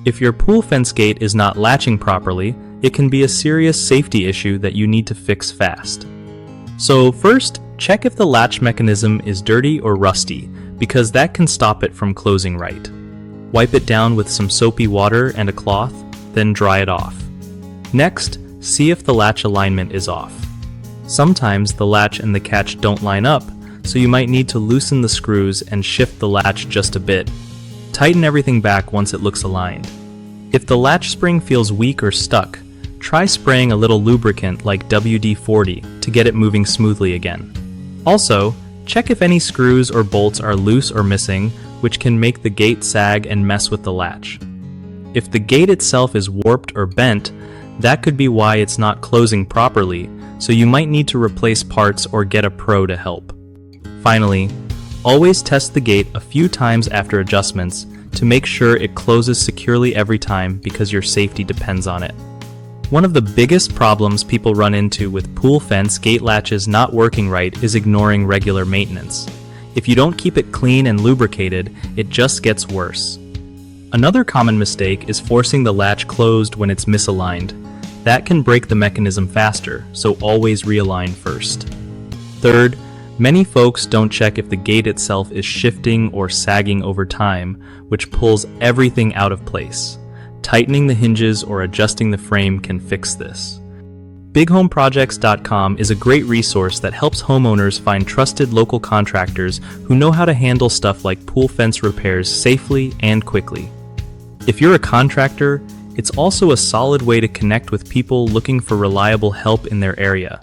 If your pool fence gate is not latching properly, it can be a serious safety issue that you need to fix fast. So first, check if the latch mechanism is dirty or rusty, because that can stop it from closing right. Wipe it down with some soapy water and a cloth, then dry it off. Next, see if the latch alignment is off. Sometimes the latch and the catch don't line up, so you might need to loosen the screws and shift the latch just a bit. Tighten everything back once it looks aligned. If the latch spring feels weak or stuck, try spraying a little lubricant like WD-40 to get it moving smoothly again. Also, check if any screws or bolts are loose or missing, which can make the gate sag and mess with the latch. If the gate itself is warped or bent, that could be why it's not closing properly, so you might need to replace parts or get a pro to help. Finally, always test the gate a few times after adjustments to make sure it closes securely every time because your safety depends on it. One of the biggest problems people run into with pool fence gate latches not working right is ignoring regular maintenance. If you don't keep it clean and lubricated, it just gets worse. Another common mistake is forcing the latch closed when it's misaligned. That can break the mechanism faster, so always realign first. Third, many folks don't check if the gate itself is shifting or sagging over time, which pulls everything out of place. Tightening the hinges or adjusting the frame can fix this. BigHomeProjects.com is a great resource that helps homeowners find trusted local contractors who know how to handle stuff like pool fence repairs safely and quickly. If you're a contractor, it's also a solid way to connect with people looking for reliable help in their area.